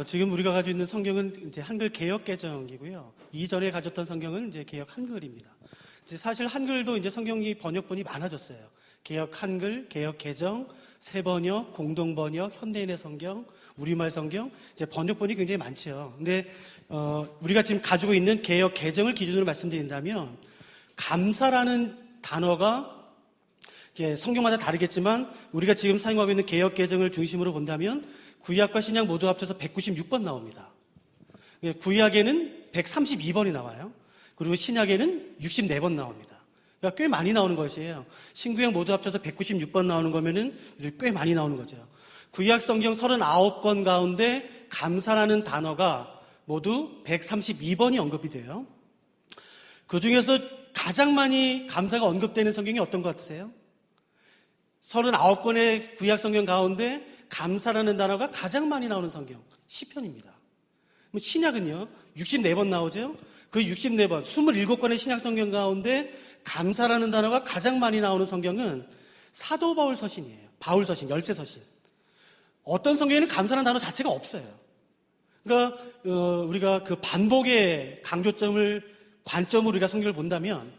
지금 우리가 가지고 있는 성경은 이제 한글 개역 개정이고요. 이전에 가졌던 성경은 이제 개역 한글입니다. 이제 사실 한글도 이제 성경이 번역본이 많아졌어요. 개역 한글, 개역 개정, 새번역, 공동번역, 현대인의 성경, 우리말 성경, 이제 번역본이 굉장히 많죠. 근데 우리가 지금 가지고 있는 개역 개정을 기준으로 말씀드린다면 감사라는 단어가 성경마다 다르겠지만 우리가 지금 사용하고 있는 개역 개정을 중심으로 본다면 구약과 신약 모두 합쳐서 196번 나옵니다. 구약에는 132번이 나와요. 그리고 신약에는 64번 나옵니다. 그러니까 꽤 많이 나오는 것이에요. 신구약 모두 합쳐서 196번 나오는 거면은 꽤 많이 나오는 거죠. 구약 성경 39권 가운데 감사라는 단어가 모두 132번이 언급이 돼요. 그 중에서 가장 많이 감사가 언급되는 성경이 어떤 것 같으세요? 39권의 구약 성경 가운데 감사라는 단어가 가장 많이 나오는 성경 시편입니다. 신약은요 64번 나오죠. 그 64번 27권의 신약 성경 가운데 감사라는 단어가 가장 많이 나오는 성경은 사도 바울 서신이에요. 바울 서신, 열세 서신. 어떤 성경에는 감사라는 단어 자체가 없어요. 그러니까 우리가 그 반복의 관점으로 우리가 성경을 본다면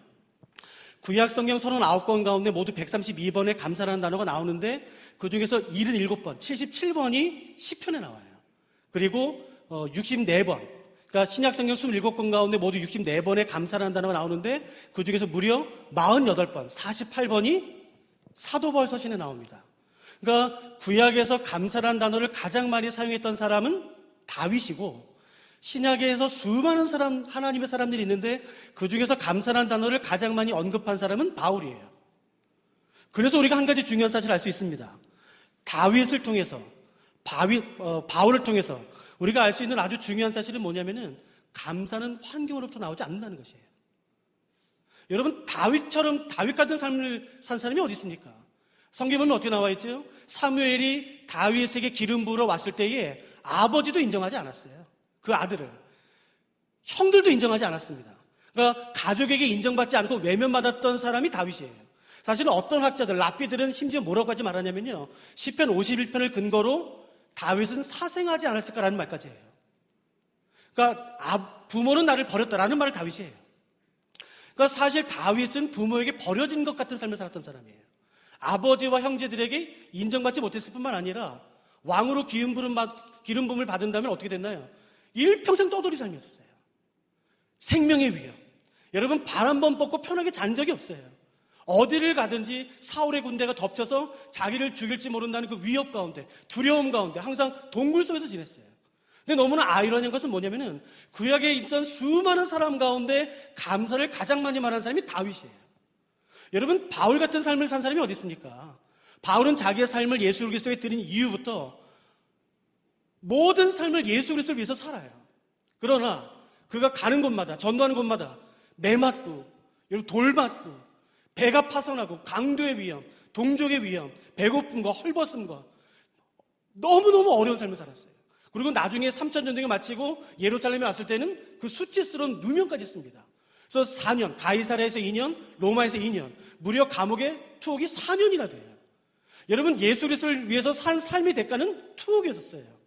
구약 성경 39권 가운데 모두 132번의 감사라는 단어가 나오는데 그 중에서 77번, 77번이 시편에 나와요. 그리고 64번, 그러니까 신약 성경 27권 가운데 모두 64번의 감사라는 단어가 나오는데 그 중에서 무려 48번, 48번이 사도 바울 서신에 나옵니다. 그러니까 구약에서 감사라는 단어를 가장 많이 사용했던 사람은 다윗이고 신약에서 수많은 하나님의 사람들이 있는데 그 중에서 감사라는 단어를 가장 많이 언급한 사람은 바울이에요. 그래서 우리가 한 가지 중요한 사실을 알 수 있습니다. 다윗을 통해서, 바울을 통해서 우리가 알 수 있는 아주 중요한 사실은 뭐냐면은 감사는 환경으로부터 나오지 않는다는 것이에요. 여러분, 다윗 같은 삶을 산 사람이 어디 있습니까? 성경에는 어떻게 나와 있죠? 사무엘이 다윗에게 기름 부으러 왔을 때에 아버지도 인정하지 않았어요. 그 아들을. 형들도 인정하지 않았습니다. 그러니까 가족에게 인정받지 않고 외면받았던 사람이 다윗이에요. 사실은 어떤 학자들, 랍비들은 심지어 뭐라고 하지 말았냐면요. 시편 51편을 근거로 다윗은 사생하지 않았을까라는 말까지 해요. 그러니까 부모는 나를 버렸다라는 말을 다윗이 해요. 그러니까 사실 다윗은 부모에게 버려진 것 같은 삶을 살았던 사람이에요. 아버지와 형제들에게 인정받지 못했을 뿐만 아니라 왕으로 기름 부음을 받은다면 어떻게 됐나요? 일평생 떠돌이 삶이었어요. 생명의 위협. 여러분, 발 한 번 뻗고 편하게 잔 적이 없어요. 어디를 가든지 사울의 군대가 덮쳐서 자기를 죽일지 모른다는 그 위협 가운데, 두려움 가운데 항상 동굴 속에서 지냈어요. 근데 너무나 아이러니한 것은 뭐냐면은 구약에 있던 수많은 사람 가운데 감사를 가장 많이 말하는 사람이 다윗이에요. 여러분, 바울 같은 삶을 산 사람이 어디 있습니까? 바울은 자기의 삶을 예수 그리스도에 드린 이후부터 모든 삶을 예수 그리스도를 위해서 살아요. 그러나 그가 가는 곳마다, 전도하는 곳마다 매 맞고, 돌 맞고, 배가 파손하고, 강도의 위험, 동족의 위험, 배고픔과 헐벗음과 너무너무 어려운 삶을 살았어요. 그리고 나중에 3차 전쟁을 마치고 예루살렘에 왔을 때는 그 수치스러운 누명까지 씁니다. 그래서 4년, 가이사랴에서 2년, 로마에서 2년, 무려 감옥에 투옥이 4년이나 돼요. 여러분, 예수 그리스도를 위해서 산 삶의 대가는 투옥이었어요.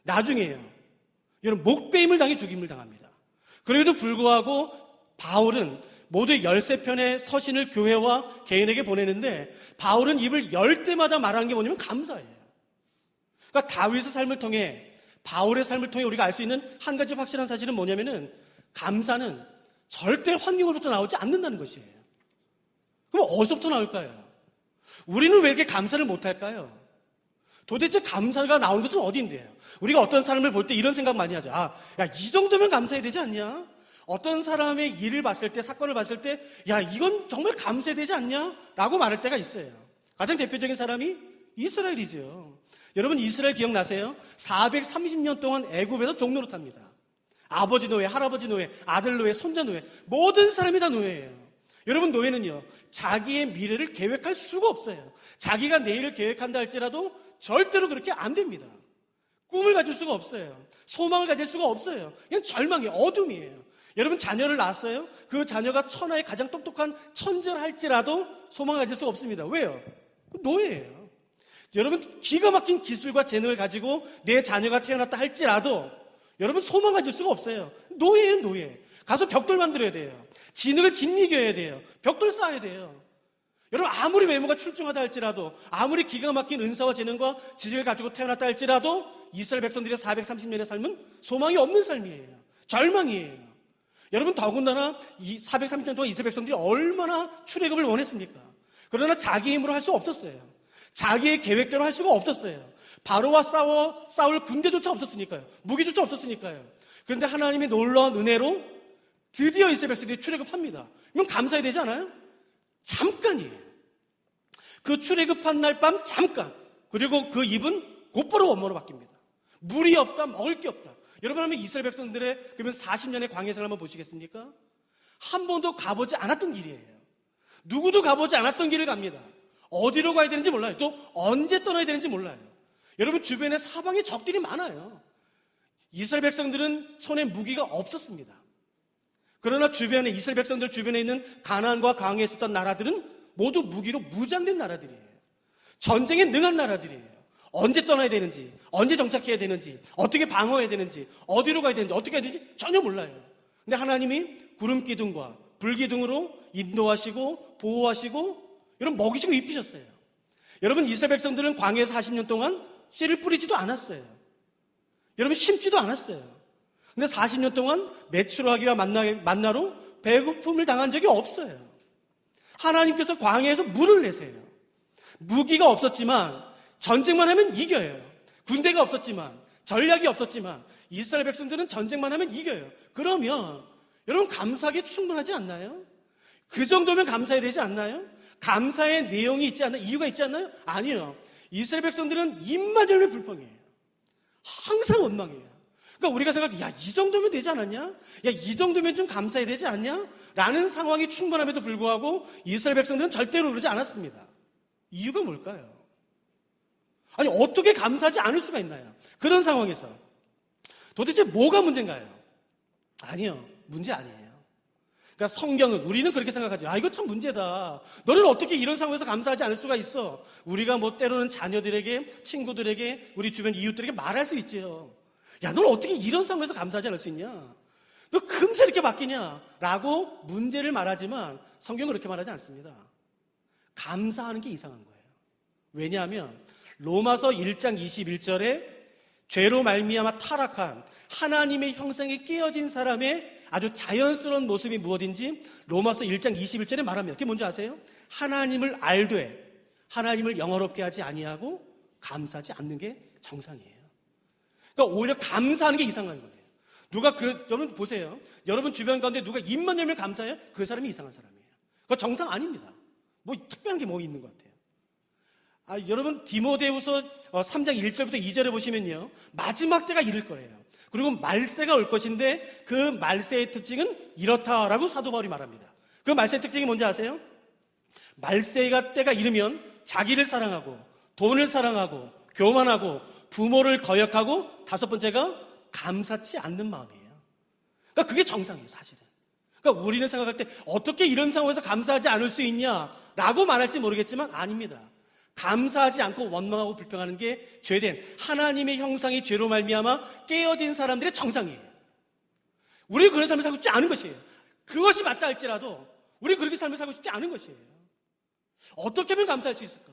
나중에요. 여러분, 목배임을 당해 죽임을 당합니다. 그래도 불구하고 바울은 모두 13편의 서신을 교회와 개인에게 보내는데 바울은 입을 열 때마다 말하는 게 뭐냐면 감사예요. 그러니까 다윗의 삶을 통해, 바울의 삶을 통해 우리가 알 수 있는 한 가지 확실한 사실은 뭐냐면은 감사는 절대 환경으로부터 나오지 않는다는 것이에요. 그럼 어디서부터 나올까요? 우리는 왜 이렇게 감사를 못할까요? 도대체 감사가 나오는 것은 어디인데요? 우리가 어떤 사람을 볼 때 이런 생각 많이 하죠. 이 정도면 감사해야 되지 않냐? 어떤 사람의 일을 봤을 때, 사건을 봤을 때, 이건 정말 감사해야 되지 않냐? 라고 말할 때가 있어요. 가장 대표적인 사람이 이스라엘이죠. 여러분, 이스라엘 기억나세요? 430년 동안 애굽에서 종노릇합니다. 아버지 노예, 할아버지 노예, 아들 노예, 손자 노예, 모든 사람이 다 노예예요. 여러분, 노예는요, 자기의 미래를 계획할 수가 없어요. 자기가 내일을 계획한다 할지라도 절대로 그렇게 안 됩니다. 꿈을 가질 수가 없어요. 소망을 가질 수가 없어요. 그냥 절망이에요. 어둠이에요. 여러분, 자녀를 낳았어요? 그 자녀가 천하의 가장 똑똑한 천재를 할지라도 소망을 가질 수가 없습니다. 왜요? 노예예요. 여러분 기가 막힌 기술과 재능을 가지고 내 자녀가 태어났다 할지라도 여러분 소망 가질 수가 없어요. 노예예요, 노예. 가서 벽돌 만들어야 돼요. 진흙을 짓이겨야 돼요. 벽돌 쌓아야 돼요. 여러분 아무리 외모가 출중하다 할지라도, 아무리 기가 막힌 은사와 재능과 지식을 가지고 태어났다 할지라도 이스라엘 백성들의 430년의 삶은 소망이 없는 삶이에요. 절망이에요. 여러분 더군다나 이 430년 동안 이스라엘 백성들이 얼마나 출애굽을 원했습니까? 그러나 자기 힘으로 할 수 없었어요. 자기의 계획대로 할 수가 없었어요. 바로와 싸울 군대조차 없었으니까요. 무기조차 없었으니까요. 그런데 하나님의 놀라운 은혜로 드디어 이스라엘 백성들이 출애굽합니다. 그럼 감사해야 되지 않아요? 잠깐이에요. 그 출애굽한 날 밤 잠깐. 그리고 그 입은 곧바로 원모로 바뀝니다. 물이 없다, 먹을 게 없다. 여러분 하면 이스라엘 백성들의 그러면 40년의 광야 생활 한번 보시겠습니까? 한 번도 가보지 않았던 길이에요. 누구도 가보지 않았던 길을 갑니다. 어디로 가야 되는지 몰라요. 또 언제 떠나야 되는지 몰라요. 여러분 주변에 사방에 적들이 많아요. 이스라엘 백성들은 손에 무기가 없었습니다. 그러나 주변에 이스라엘 백성들 주변에 있는 가나안과 광야에 있었던 나라들은 모두 무기로 무장된 나라들이에요. 전쟁에 능한 나라들이에요. 언제 떠나야 되는지, 언제 정착해야 되는지, 어떻게 방어해야 되는지, 어디로 가야 되는지, 어떻게 해야 되는지 전혀 몰라요. 근데 하나님이 구름 기둥과 불 기둥으로 인도하시고 보호하시고 여러분 먹이시고 입히셨어요. 여러분 이스라엘 백성들은 광야에서 40년 동안 씨를 뿌리지도 않았어요. 여러분 심지도 않았어요. 근데 40년 동안 메추라기와 만나로 배고픔을 당한 적이 없어요. 하나님께서 광야에서 물을 내세요. 무기가 없었지만 전쟁만 하면 이겨요. 군대가 없었지만, 전략이 없었지만 이스라엘 백성들은 전쟁만 하면 이겨요. 그러면 여러분 감사하게 충분하지 않나요? 그 정도면 감사해야 되지 않나요? 감사의 내용이 있지 않나요? 이유가 있지 않나요? 아니요. 이스라엘 백성들은 입만 열면 불평해요. 항상 원망해요. 그러니까 우리가 생각해, 야, 이 정도면 되지 않았냐? 야, 이 정도면 좀 감사해야 되지 않냐? 라는 상황이 충분함에도 불구하고 이스라엘 백성들은 절대로 그러지 않았습니다. 이유가 뭘까요? 아니, 어떻게 감사하지 않을 수가 있나요? 그런 상황에서. 도대체 뭐가 문제인가요? 아니요. 문제 아니에요. 그러니까 성경은, 우리는 그렇게 생각하죠. 아, 이거 참 문제다. 너는 어떻게 이런 상황에서 감사하지 않을 수가 있어? 우리가 뭐 때로는 자녀들에게, 친구들에게, 우리 주변 이웃들에게 말할 수 있지요. 야, 너는 어떻게 이런 상황에서 감사하지 않을 수 있냐? 너 금세 이렇게 바뀌냐? 라고 문제를 말하지만 성경은 그렇게 말하지 않습니다. 감사하는 게 이상한 거예요. 왜냐하면 로마서 1장 21절에 죄로 말미암아 타락한 하나님의 형상이 깨어진 사람의 아주 자연스러운 모습이 무엇인지 로마서 1장 21절에 말합니다. 그게 뭔지 아세요? 하나님을 알되 하나님을 영화롭게 하지 아니하고 감사하지 않는 게 정상이에요. 그러니까 오히려 감사하는 게 이상한 거예요. 여러분 보세요. 여러분 주변 가운데 누가 입만 열면 감사해요? 그 사람이 이상한 사람이에요. 그거 정상 아닙니다. 뭐 특별한 게 뭐 있는 것 같아요. 여러분 디모데후서 3장 1절부터 2절에 보시면요. 마지막 때가 이를 거예요. 그리고 말세가 올 것인데 그 말세의 특징은 이렇다라고 사도 바울이 말합니다. 그 말세의 특징이 뭔지 아세요? 말세가 때가 이르면 자기를 사랑하고 돈을 사랑하고 교만하고 부모를 거역하고 다섯 번째가 감사치 않는 마음이에요. 그러니까 그게 정상이에요, 사실은. 그러니까 우리는 생각할 때 어떻게 이런 상황에서 감사하지 않을 수 있냐라고 말할지 모르겠지만 아닙니다. 감사하지 않고 원망하고 불평하는 게 죄된 하나님의 형상이 죄로 말미암아 깨어진 사람들의 정상이에요. 우리는 그런 삶을 살고 싶지 않은 것이에요. 그것이 맞다 할지라도 우리는 그렇게 삶을 살고 싶지 않은 것이에요. 어떻게 하면 감사할 수 있을까?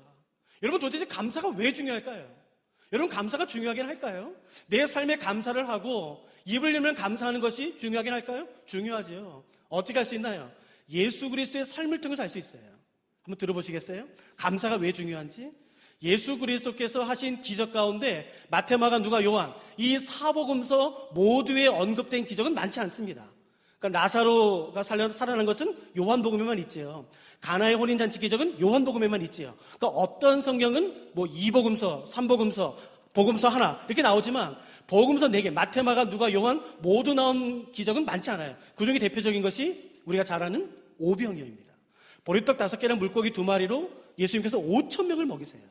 여러분 도대체 감사가 왜 중요할까요? 여러분 감사가 중요하긴 할까요? 내 삶에 감사를 하고 입을 열면 감사하는 것이 중요하긴 할까요? 중요하죠. 어떻게 할 수 있나요? 예수 그리스도의 삶을 통해서 알 수 있어요. 한번 들어보시겠어요? 감사가 왜 중요한지? 예수 그리스도께서 하신 기적 가운데 마태, 마가, 누가, 요한 이 사복음서 모두에 언급된 기적은 많지 않습니다. 그러니까 나사로가 살아난 것은 요한복음에만 있지요. 가나의 혼인잔치 기적은 요한복음에만 있지요. 그러니까 어떤 성경은 뭐 2복음서, 3복음서, 복음서 하나 이렇게 나오지만 복음서 4개, 마태, 마가, 누가, 요한 모두 나온 기적은 많지 않아요. 그중에 대표적인 것이 우리가 잘 아는 오병이어입니다. 보리떡 5개랑 물고기 2마리로 예수님께서 5,000명을 먹이세요.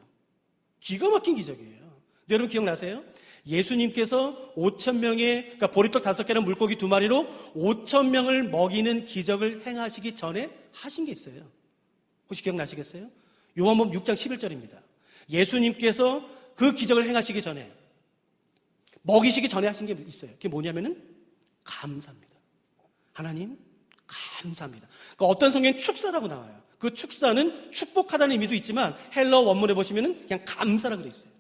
기가 막힌 기적이에요. 근데 여러분 기억나세요? 예수님께서 5,000명의, 그러니까 보리떡 5개랑 물고기 2마리로 5,000명을 먹이는 기적을 행하시기 전에 하신 게 있어요. 혹시 기억나시겠어요? 요한복음 6장 11절입니다. 예수님께서 그 기적을 행하시기 전에, 먹이시기 전에 하신 게 있어요. 그게 뭐냐면은 감사입니다. 하나님 감사합니다. 그러니까 어떤 성경엔 축사라고 나와요. 그 축사는 축복하다는 의미도 있지만 헬러 원문에 보시면은 그냥 감사라고 되어 있어요.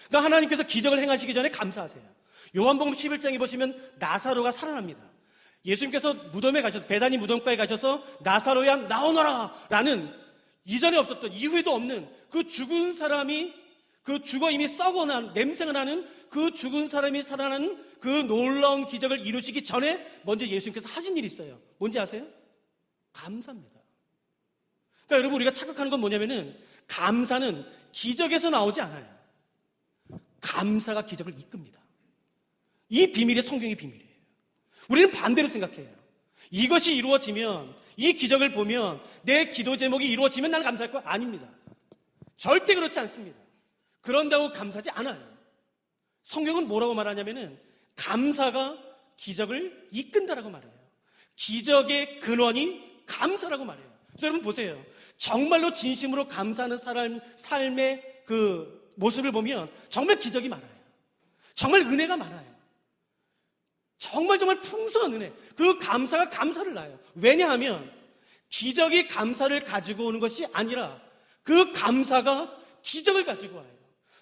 그러니까 하나님께서 기적을 행하시기 전에 감사하세요. 요한복음 11장에 보시면 나사로가 살아납니다. 예수님께서 무덤에 가셔서, 베다니 무덤가에 가셔서 나사로야 나오너라 라는 이전에 없었던, 이후에도 없는 그 죽은 사람이, 그 죽어 이미 썩어난 냄새가 나는 그 죽은 사람이 살아나는 그 놀라운 기적을 이루시기 전에 먼저 예수님께서 하신 일이 있어요. 뭔지 아세요? 감사입니다. 그러니까 여러분, 우리가 착각하는 건 뭐냐면은 감사는 기적에서 나오지 않아요. 감사가 기적을 이끕니다. 이 비밀이 성경의 비밀이에요. 우리는 반대로 생각해요. 이것이 이루어지면, 이 기적을 보면 내 기도 제목이 이루어지면 나는 감사할 거 아닙니다. 절대 그렇지 않습니다. 그런다고 감사하지 않아요. 성경은 뭐라고 말하냐면은 감사가 기적을 이끈다라고 말해요. 기적의 근원이 감사라고 말해요. 그래서 여러분 보세요. 정말로 진심으로 감사하는 사람 삶의 그 모습을 보면 정말 기적이 많아요. 정말 은혜가 많아요. 정말 풍성한 은혜. 그 감사가 감사를 낳아요. 왜냐하면 기적이 감사를 가지고 오는 것이 아니라 그 감사가 기적을 가지고 와요.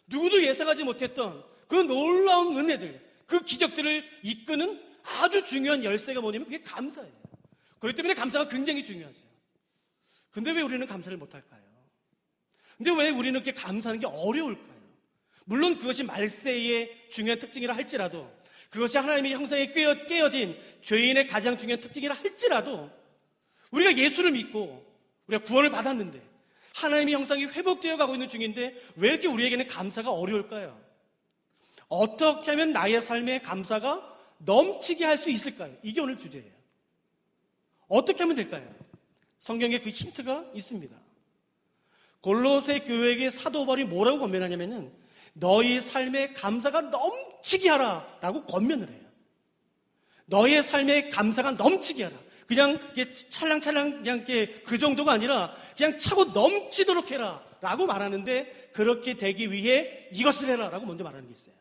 누구도 예상하지 못했던 그 놀라운 은혜들, 그 기적들을 이끄는 아주 중요한 열쇠가 뭐냐면 그게 감사예요. 그렇기 때문에 감사가 굉장히 중요하죠. 근데 왜 우리는 감사를 못할까요? 근데 왜 우리는 이렇게 감사하는 게 어려울까요? 물론 그것이 말세의 중요한 특징이라 할지라도, 그것이 하나님의 형상에 깨어진 죄인의 가장 중요한 특징이라 할지라도, 우리가 예수를 믿고 우리가 구원을 받았는데 하나님의 형상이 회복되어 가고 있는 중인데 왜 이렇게 우리에게는 감사가 어려울까요? 어떻게 하면 나의 삶에 감사가 넘치게 할 수 있을까요? 이게 오늘 주제예요. 어떻게 하면 될까요? 성경에 그 힌트가 있습니다. 골로새 교회에게 사도 바울이 뭐라고 권면하냐면은 너희 삶에 감사가 넘치게 하라 라고 권면을 해요. 너의 삶에 감사가 넘치게 하라. 그냥 이렇게 찰랑찰랑 그냥 그 정도가 아니라 그냥 차고 넘치도록 해라 라고 말하는데, 그렇게 되기 위해 이것을 해라 라고 먼저 말하는 게 있어요.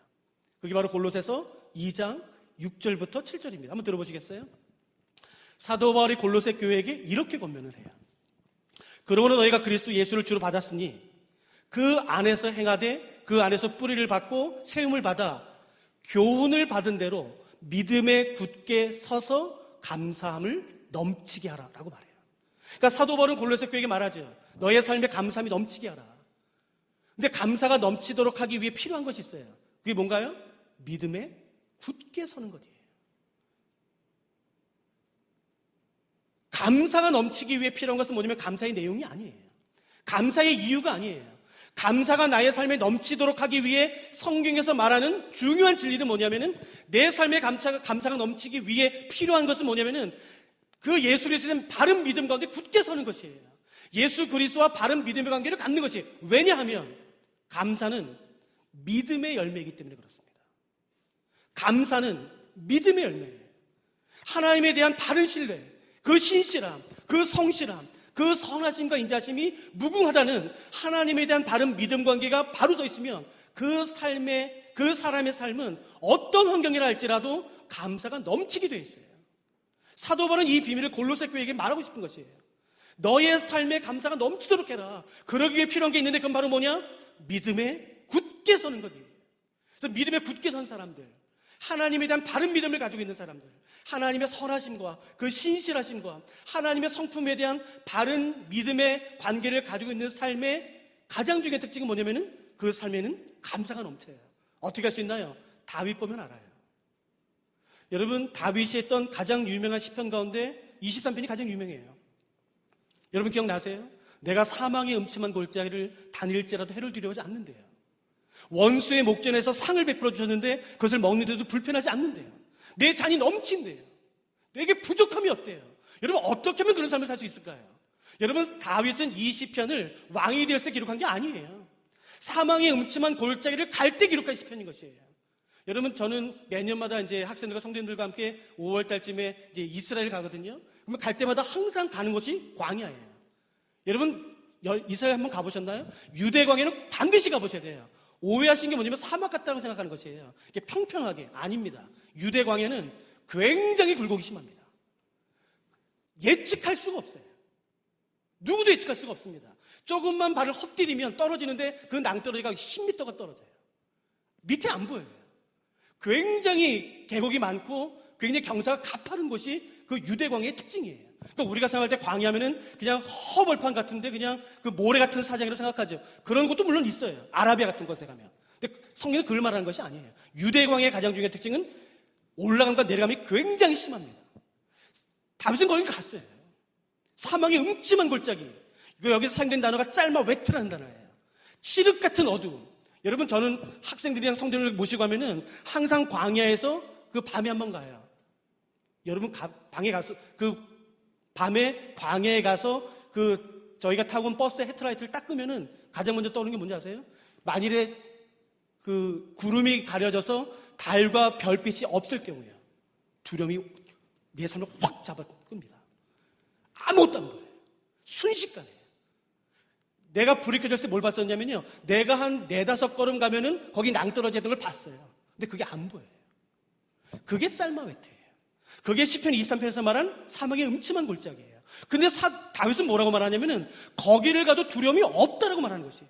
그게 바로 골로새서 2장 6절부터 7절입니다. 한번 들어보시겠어요? 사도 바울이 골로새 교회에게 이렇게 권면을 해요. 그러므로 너희가 그리스도 예수를 주로 받았으니 그 안에서 행하되 그 안에서 뿌리를 받고 세움을 받아 교훈을 받은 대로 믿음에 굳게 서서 감사함을 넘치게 하라 라고 말해요. 그러니까 사도 바울은 골로새 교회에게 말하죠. 너의 삶에 감사함이 넘치게 하라. 근데 감사가 넘치도록 하기 위해 필요한 것이 있어요. 그게 뭔가요? 믿음에 굳게 서는 것이에요. 감사가 넘치기 위해 필요한 것은 뭐냐면 감사의 내용이 아니에요. 감사의 이유가 아니에요. 감사가 나의 삶에 넘치도록 하기 위해 성경에서 말하는 중요한 진리는 뭐냐면은 내 삶에 감사가 넘치기 위해 필요한 것은 뭐냐면은 그 예수 그리스도에 대한 바른 믿음 가운데 굳게 서는 것이에요. 예수 그리스도와 바른 믿음의 관계를 갖는 것이에요. 왜냐하면 감사는 믿음의 열매이기 때문에 그렇습니다. 감사는 믿음의 열매예요. 하나님에 대한 바른 신뢰, 그 신실함, 그 성실함, 그 선하심과 인자심이 무궁하다는 하나님에 대한 바른 믿음 관계가 바로 서 있으면 그 사람의 삶은 어떤 환경이라 할지라도 감사가 넘치게 되어 있어요. 사도 바울은 이 비밀을 골로새 교회에게 말하고 싶은 것이에요. 너의 삶에 감사가 넘치도록 해라. 그러기 위해 필요한 게 있는데 그건 바로 뭐냐? 믿음에 굳게 서는 것이에요. 그래서 믿음에 굳게 선 사람들, 하나님에 대한 바른 믿음을 가지고 있는 사람들, 하나님의 선하심과 그 신실하심과 하나님의 성품에 대한 바른 믿음의 관계를 가지고 있는 삶의 가장 중요한 특징은 뭐냐면은 그 삶에는 감사가 넘쳐요. 어떻게 할 수 있나요? 다윗 보면 알아요. 여러분, 다윗이 했던 가장 유명한 시편 가운데 23편이 가장 유명해요. 여러분 기억나세요? 내가 사망의 음침한 골짜기를 다닐지라도 해를 두려워하지 않는데요. 원수의 목전에서 상을 베풀어 주셨는데 그것을 먹는데도 불편하지 않는데요. 내 잔이 넘친대요. 내게 부족함이 없대요. 여러분, 어떻게 하면 그런 삶을 살 수 있을까요? 여러분, 다윗은 이 시편을 왕이 되었을 때 기록한 게 아니에요. 사망의 음침한 골짜기를 갈 때 기록한 시편인 것이에요. 여러분, 저는 매년마다 이제 학생들과 성도님들과 함께 5월 달쯤에 이제 이스라엘 가거든요. 그러면 갈 때마다 항상 가는 곳이 광야예요. 여러분, 이스라엘 한번 가보셨나요? 유대광야는 반드시 가보셔야 돼요. 오해하신 게 뭐냐면 사막 같다고 생각하는 것이에요. 이게 평평하게. 아닙니다. 유대광야는 굉장히 굴곡이 심합니다. 예측할 수가 없어요. 누구도 예측할 수가 없습니다. 조금만 발을 헛디디면 떨어지는데 그 낭떠러지가 10m가 떨어져요. 밑에 안 보여요. 굉장히 계곡이 많고 굉장히 경사가 가파른 곳이 그 유대광야의 특징이에요. 그러니까 우리가 생각할 때 광야면은 그냥 허벌판 같은데 그냥 그 모래 같은 사장이라고 생각하죠. 그런 것도 물론 있어요. 아라비아 같은 곳에 가면. 근데 성경은 그걸 말하는 것이 아니에요. 유대광야의 가장 중요한 특징은 올라감과 내려감이 굉장히 심합니다. 다윗은 거기 갔어요. 사망의 음침한 골짜기. 여기서 사용된 단어가 짤마 웨트라는 단어예요. 칠흑 같은 어두움. 여러분, 저는 학생들이랑 성도를 모시고 하면은 항상 광야에서 그 밤에 한번 가요. 여러분 방에 가서 그 밤에 광야에 가서 그 저희가 타고 온 버스의 헤드라이트를 딱 끄면은 가장 먼저 떠오르는 게 뭔지 아세요? 만일에 그 구름이 가려져서 달과 별빛이 없을 경우에요. 두려움이 내 삶을 확 잡아 끕니다. 아무것도 안 보여요. 순식간에. 내가 불이 켜졌을 때 뭘 봤었냐면요. 내가 한 4-5걸음 가면은 거기 낭떠러지던 걸 봤어요. 근데 그게 안 보여요. 그게 짤마웨트예요. 그게 시편 23편에서 말한 사막의 음침한 골짜기예요. 근데 다윗은 뭐라고 말하냐면은 거기를 가도 두려움이 없다라고 말하는 것이에요.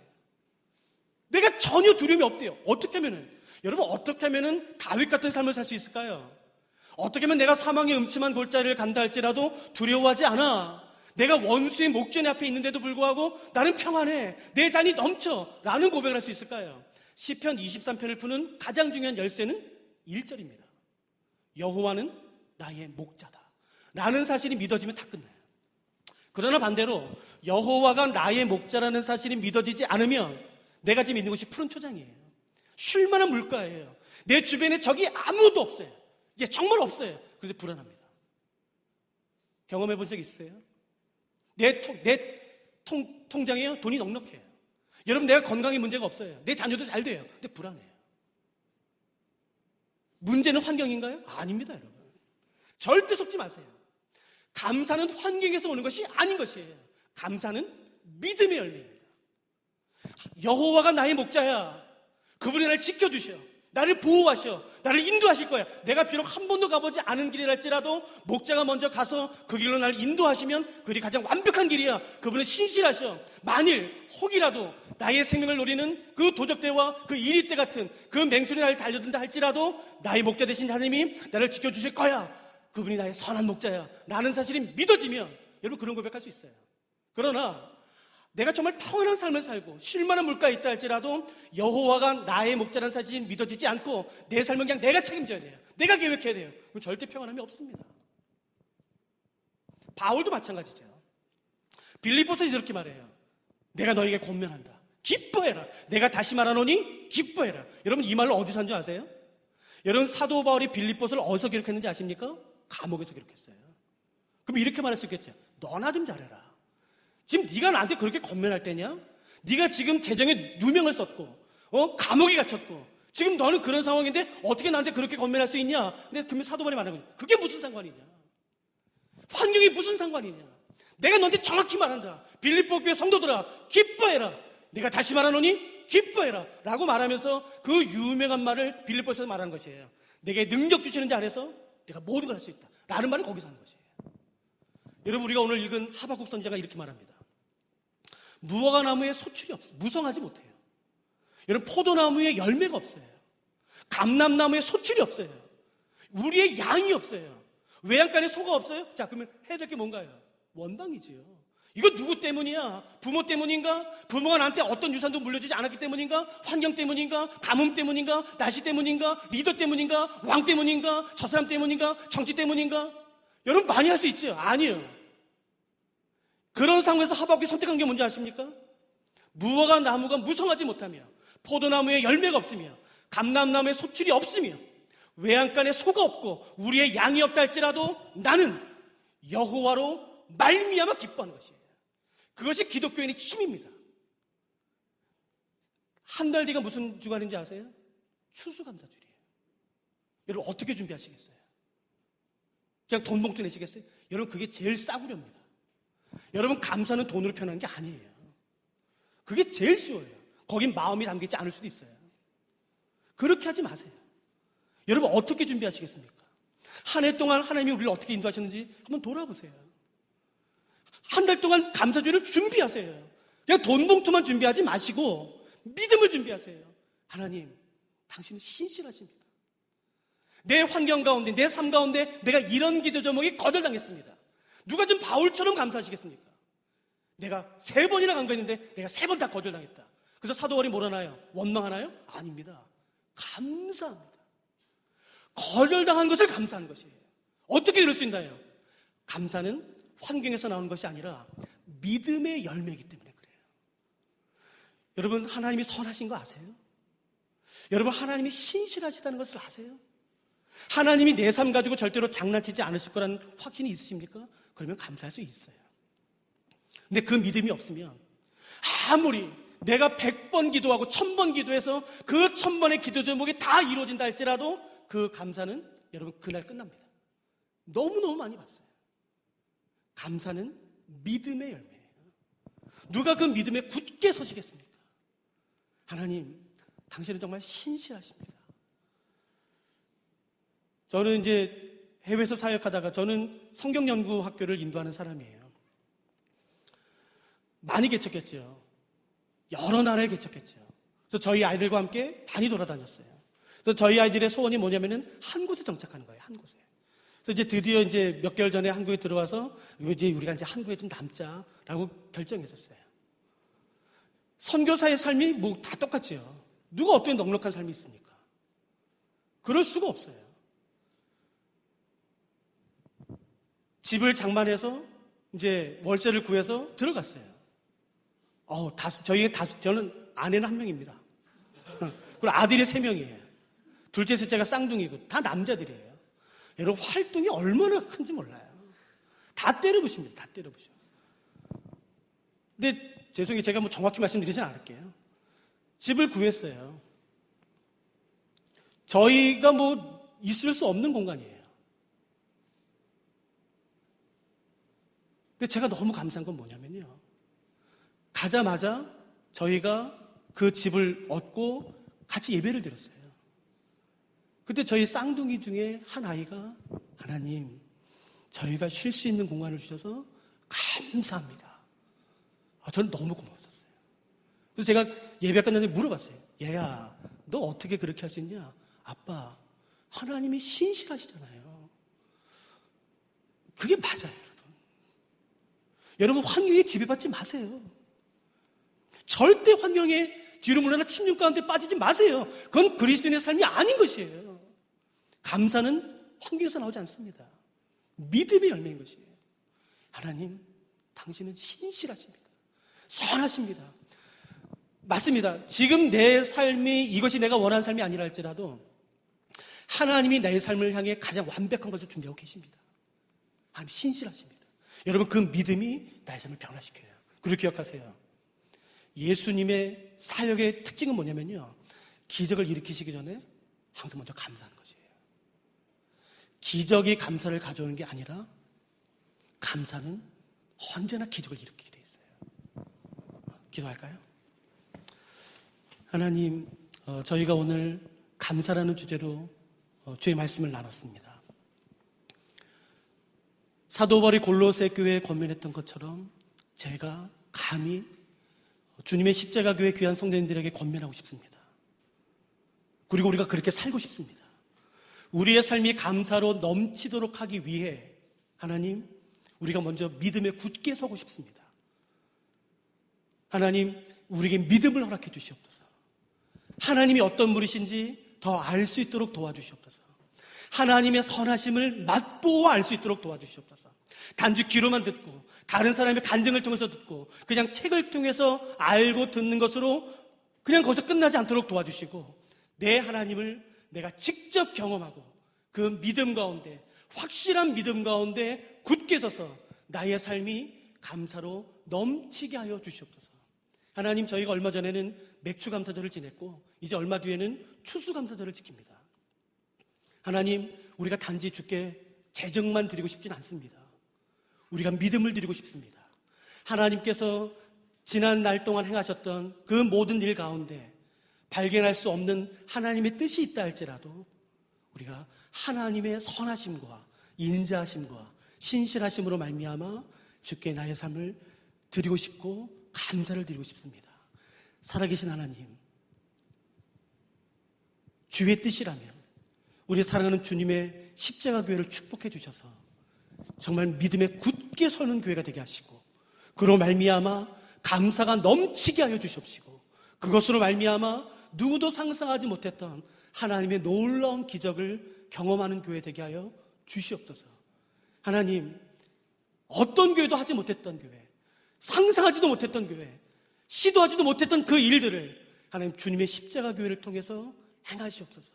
내가 전혀 두려움이 없대요. 어떻게 하면은, 여러분, 어떻게 하면은 다윗 같은 삶을 살 수 있을까요? 어떻게 하면 내가 사망의 음침한 골짜기를 간다 할지라도 두려워하지 않아. 내가 원수의 목전에 앞에 있는데도 불구하고 나는 평안해. 내 잔이 넘쳐. 라는 고백을 할 수 있을까요? 시편 23편을 푸는 가장 중요한 열쇠는 1절입니다. 여호와는 나의 목자다. 라는 사실이 믿어지면 다 끝나요. 그러나 반대로 여호와가 나의 목자라는 사실이 믿어지지 않으면 내가 지금 있는 곳이 푸른 초장이에요. 쉴 만한 물가예요. 내 주변에 적이 아무도 없어요. 이제 정말 없어요. 그런데 불안합니다. 경험해 본 적 있어요? 내 통장에요? 돈이 넉넉해요. 여러분, 내가 건강에 문제가 없어요. 내 자녀도 잘 돼요. 근데 불안해요. 문제는 환경인가요? 아닙니다, 여러분. 절대 속지 마세요. 감사는 환경에서 오는 것이 아닌 것이에요. 감사는 믿음의 열매입니다. 여호와가 나의 목자야. 그분이 나를 지켜주셔. 나를 보호하셔. 나를 인도하실 거야. 내가 비록 한 번도 가보지 않은 길이랄지라도 목자가 먼저 가서 그 길로 나를 인도하시면 그 길이 가장 완벽한 길이야. 그분은 신실하셔. 만일 혹이라도 나의 생명을 노리는 그 도적대와 그 이리떼 같은 그 맹수리 나를 달려든다 할지라도 나의 목자 되신 하나님이 나를 지켜주실 거야. 그분이 나의 선한 목자야. 라는 사실이 믿어지면 여러분 그런 고백할 수 있어요. 그러나 내가 정말 평안한 삶을 살고 쉴만한 물가에 있다 할지라도 여호와가 나의 목자라는 사실이 믿어지지 않고 내 삶은 그냥 내가 책임져야 돼요. 내가 계획해야 돼요. 그럼 절대 평안함이 없습니다. 바울도 마찬가지죠. 빌립보서에서 이렇게 말해요. 내가 너에게 권면한다. 기뻐해라. 내가 다시 말하노니 기뻐해라. 여러분, 이 말을 어디서 한 줄 아세요? 여러분, 사도 바울이 빌립보서를 어디서 기록했는지 아십니까? 감옥에서 기록했어요. 그럼 이렇게 말할 수 있겠죠. 너나 좀 잘해라. 지금 네가 나한테 그렇게 권면할 때냐? 네가 지금 재정에 누명을 썼고 감옥에 갇혔고 지금 너는 그런 상황인데 어떻게 나한테 그렇게 권면할 수 있냐? 근데 그러면 사도 바울이 말하는 거죠. 그게 무슨 상관이냐? 환경이 무슨 상관이냐? 내가 너한테 정확히 말한다. 빌립보 교회 성도들아, 기뻐해라. 내가 다시 말하노니 기뻐해라. 라고 말하면서 그 유명한 말을 빌립보에서 말하는 것이에요. 내게 능력 주시는 자 안에서 내가 모든 걸 할 수 있다. 라는 말을 거기서 하는 것이에요. 여러분, 우리가 오늘 읽은 하박국 선지자가 이렇게 말합니다. 무화과 나무에 소출이 없어요. 무성하지 못해요. 여러분, 포도나무에 열매가 없어요. 감람나무에 소출이 없어요. 우리의 양이 없어요. 외양간에 소가 없어요? 자, 그러면 해야 될 게 뭔가요? 원방이지요. 이거 누구 때문이야? 부모 때문인가? 부모가 나한테 어떤 유산도 물려주지 않았기 때문인가? 환경 때문인가? 가뭄 때문인가? 날씨 때문인가? 리더 때문인가? 왕 때문인가? 저 사람 때문인가? 정치 때문인가? 여러분, 많이 할 수 있죠? 아니에요. 그런 상황에서 하박국이 선택한 게 뭔지 아십니까? 무화과 나무가 무성하지 못하며 포도나무에 열매가 없으며 감람나무에 소출이 없으며 외양간에 소가 없고 우리의 양이 없다 할지라도 나는 여호와로 말미암아 기뻐하는 것이에요. 그것이 기독교인의 힘입니다. 한 달 뒤가 무슨 주간인지 아세요? 추수감사주일이에요. 여러분, 어떻게 준비하시겠어요? 그냥 돈 봉투 내시겠어요? 여러분, 그게 제일 싸구려입니다. 여러분, 감사는 돈으로 표현하는 게 아니에요. 그게 제일 쉬워요. 거긴 마음이 담기지 않을 수도 있어요. 그렇게 하지 마세요. 여러분 어떻게 준비하시겠습니까? 한 해 동안 하나님이 우리를 어떻게 인도하셨는지 한번 돌아보세요. 한 달 동안 감사주를 준비하세요. 그냥 돈 봉투만 준비하지 마시고 믿음을 준비하세요. 하나님, 당신은 신실하십니다. 내 환경 가운데, 내 삶 가운데 내가 이런 기도 제목이 거절당했습니다. 누가 좀 바울처럼 감사하시겠습니까? 내가 3번이나 간거했는데 내가 3번 다 거절당했다. 그래서 사도 바울이 뭐라나요? 원망하나요? 아닙니다. 감사합니다. 거절당한 것을 감사하는 것이에요. 어떻게 이럴 수 있나요? 감사는 환경에서 나오는 것이 아니라 믿음의 열매이기 때문에 그래요. 여러분, 하나님이 선하신 거 아세요? 여러분, 하나님이 신실하시다는 것을 아세요? 하나님이 내 삶 가지고 절대로 장난치지 않으실 거라는 확신이 있으십니까? 그러면 감사할 수 있어요. 근데 그 믿음이 없으면 아무리 내가 100번 기도하고 1000번 기도해서 그 1000번의 기도 제목이 다 이루어진다 할지라도 그 감사는 여러분 그날 끝납니다. 너무너무 많이 봤어요. 감사는 믿음의 열매예요. 누가 그 믿음에 굳게 서시겠습니까? 하나님, 당신은 정말 신실하십니다. 저는 이제 해외에서 사역하다가 저는 성경연구학교를 인도하는 사람이에요. 많이 개척했죠. 여러 나라에 개척했죠. 그래서 저희 아이들과 함께 많이 돌아다녔어요. 그래서 저희 아이들의 소원이 뭐냐면은 한 곳에 정착하는 거예요. 한 곳에. 그래서 이제 드디어 이제 몇 개월 전에 한국에 들어와서 이제 우리가 이제 한국에 좀 남자라고 결정했었어요. 선교사의 삶이 뭐 다 똑같지요. 누가 어떻게 넉넉한 삶이 있습니까? 그럴 수가 없어요. 집을 장만해서 이제 월세를 구해서 들어갔어요. 저는 아내는 1명입니다. 그리고 아들이 3명이에요. 둘째, 셋째가 쌍둥이고 다 남자들이에요. 여러분, 활동이 얼마나 큰지 몰라요. 다 때려부십니다. 다 때려부셔. 근데 죄송해요. 제가 뭐 정확히 말씀드리진 않을게요. 집을 구했어요. 저희가 뭐 있을 수 없는 공간이에요. 근데 제가 너무 감사한 건 뭐냐면요. 가자마자 저희가 그 집을 얻고 같이 예배를 드렸어요. 그때 저희 쌍둥이 중에 한 아이가 하나님, 저희가 쉴 수 있는 공간을 주셔서 감사합니다. 저는 너무 고마웠었어요. 그래서 제가 예배가 끝났는데 물어봤어요. 얘야, 너 어떻게 그렇게 할 수 있냐? 아빠, 하나님이 신실하시잖아요. 그게 맞아요, 여러분. 여러분, 환경에 지배받지 마세요. 절대 환경에 뒤로 물러나 침륜 가운데 빠지지 마세요. 그건 그리스도인의 삶이 아닌 것이에요. 감사는 환경에서 나오지 않습니다. 믿음의 열매인 것이에요. 하나님, 당신은 신실하십니다. 선하십니다. 맞습니다. 지금 내 삶이 이것이 내가 원하는 삶이 아니라 할지라도 하나님이 내 삶을 향해 가장 완벽한 것을 준비하고 계십니다. 하나님 신실하십니다. 여러분, 그 믿음이 나의 삶을 변화시켜요. 그리고 기억하세요. 예수님의 사역의 특징은 뭐냐면요. 기적을 일으키시기 전에 항상 먼저 감사하는 것이에요. 기적이 감사를 가져오는 게 아니라 감사는 언제나 기적을 일으키게 돼 있어요. 기도할까요? 하나님, 저희가 오늘 감사라는 주제로 주의 말씀을 나눴습니다. 사도 바울이 골로새 교회에 권면했던 것처럼 제가 감히 주님의 십자가 교회 귀한 성도님들에게 권면하고 싶습니다. 그리고 우리가 그렇게 살고 싶습니다. 우리의 삶이 감사로 넘치도록 하기 위해 하나님, 우리가 먼저 믿음에 굳게 서고 싶습니다. 하나님, 우리에게 믿음을 허락해 주시옵소서. 하나님이 어떤 분이신지 더 알 수 있도록 도와주시옵소서. 하나님의 선하심을 맛보아 알 수 있도록 도와주시옵소서. 단지 귀로만 듣고 다른 사람의 간증을 통해서 듣고 그냥 책을 통해서 알고 듣는 것으로 그냥 거기서 끝나지 않도록 도와주시고 내 하나님을 내가 직접 경험하고 그 믿음 가운데, 확실한 믿음 가운데 굳게 서서 나의 삶이 감사로 넘치게 하여 주시옵소서. 하나님, 저희가 얼마 전에는 맥주감사절을 지냈고 이제 얼마 뒤에는 추수감사절을 지킵니다. 하나님, 우리가 단지 주께 재정만 드리고 싶진 않습니다. 우리가 믿음을 드리고 싶습니다. 하나님께서 지난 날 동안 행하셨던 그 모든 일 가운데 발견할 수 없는 하나님의 뜻이 있다 할지라도 우리가 하나님의 선하심과 인자하심과 신실하심으로 말미암아 주께 나의 삶을 드리고 싶고 감사를 드리고 싶습니다. 살아계신 하나님, 주의 뜻이라면 우리 사랑하는 주님의 십자가 교회를 축복해 주셔서 정말 믿음에 굳게 서는 교회가 되게 하시고, 그로 말미암아 감사가 넘치게 하여 주시옵시고, 그것으로 말미암아 누구도 상상하지 못했던 하나님의 놀라운 기적을 경험하는 교회 되게 하여 주시옵소서. 하나님, 어떤 교회도 하지 못했던 교회, 상상하지도 못했던 교회, 시도하지도 못했던 그 일들을 하나님 주님의 십자가 교회를 통해서 행하시옵소서.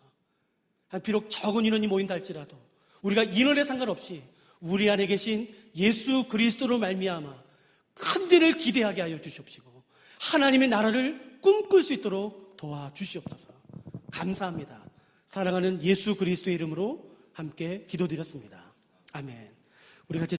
비록 적은 인원이 모인다 할지라도 우리가 인원에 상관없이 우리 안에 계신 예수 그리스도로 말미암아 큰 일을 기대하게 하여 주시옵시고 하나님의 나라를 꿈꿀 수 있도록 도와주시옵소서. 감사합니다. 사랑하는 예수 그리스도의 이름으로 함께 기도드렸습니다. 아멘. 우리 같이